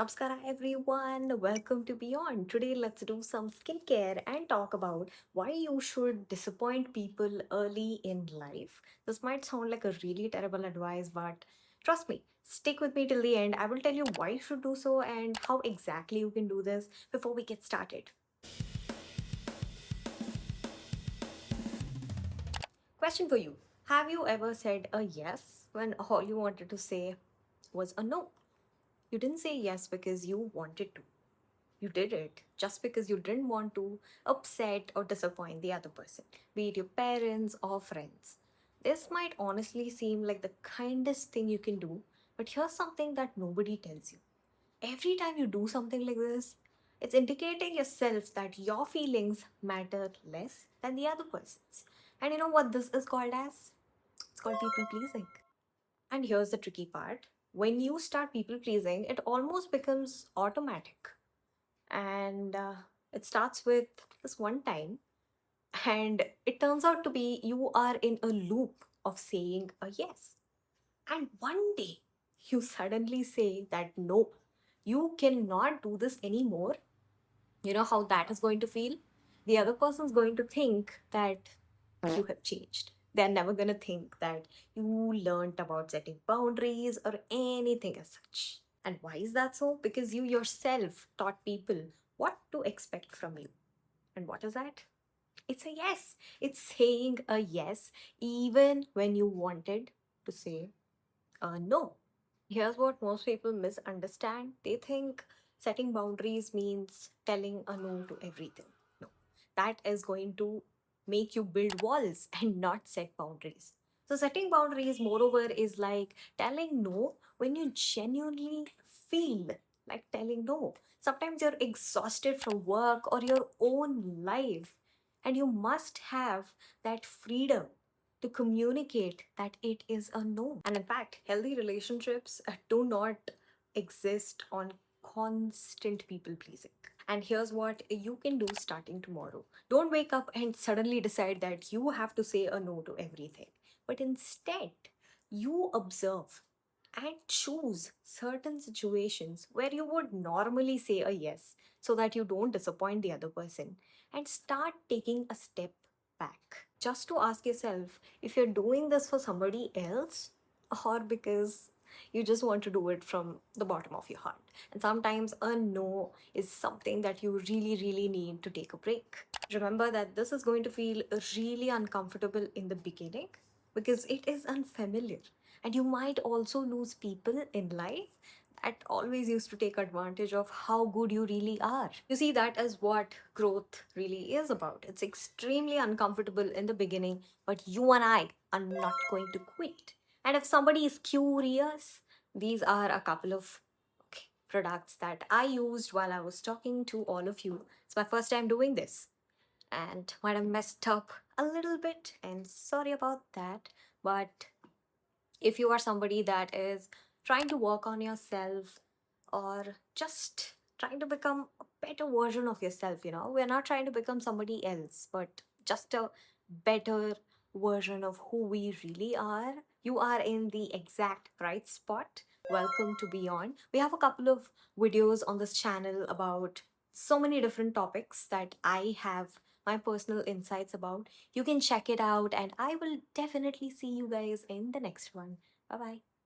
Namaskara everyone, welcome to BeYOUnd. Today let's do some skincare and talk about why you should disappoint people early in life. This might sound like a really terrible advice, but trust me, stick with me till the end. I will tell you why you should do so and how exactly you can do this before we get started. Question for you. Have you ever said a yes when all you wanted to say was a no? You didn't say yes because you wanted to. You did it just because you didn't want to upset or disappoint the other person, be it your parents or friends. This might honestly seem like the kindest thing you can do, but here's something that nobody tells you. Every time you do something like this, it's indicating yourself that your feelings matter less than the other person's. And you know what this is called as? It's called people pleasing. And here's the tricky part. When you start people pleasing, it almost becomes automatic and it starts with this one time, and it turns out to be you are in a loop of saying a yes, and one day you suddenly say that no, you cannot do this anymore. You know how that is going to feel? The other person's going to think that you have changed. They're never going to think that you learned about setting boundaries or anything as such. And why is that so? Because you yourself taught people what to expect from you. And what is that? It's a yes. It's saying a yes even when you wanted to say a no. Here's what most people misunderstand. They think setting boundaries means telling a no to everything. No, that is going to make you build walls and not set boundaries. So, setting boundaries, moreover, is like telling no when you genuinely feel like telling no. Sometimes you're exhausted from work or your own life, and you must have that freedom to communicate that it is a no. And in fact, healthy relationships do not exist on constant people pleasing. And here's what you can do starting tomorrow. Don't wake up and suddenly decide that you have to say a no to everything, but instead, you observe and choose certain situations where you would normally say a yes so that you don't disappoint the other person, and start taking a step back just to ask yourself if you're doing this for somebody else or because you just want to do it from the bottom of your heart. And sometimes a no is something that you really, really need to take a break. Remember that this is going to feel really uncomfortable in the beginning because it is unfamiliar. And you might also lose people in life that always used to take advantage of how good you really are. You see, that is what growth really is about. It's extremely uncomfortable in the beginning, but you and I are not going to quit. And if somebody is curious, these are a couple of products that I used while I was talking to all of you. It's my first time doing this and might have messed up a little bit, and sorry about that. But if you are somebody that is trying to work on yourself or just trying to become a better version of yourself, we're not trying to become somebody else, but just a better version of who we really are, you are in the exact right spot. Welcome to BeYOUnd. We have a couple of videos on this channel about so many different topics that I have my personal insights about. You can check it out, and I will definitely see you guys in the next one. Bye bye.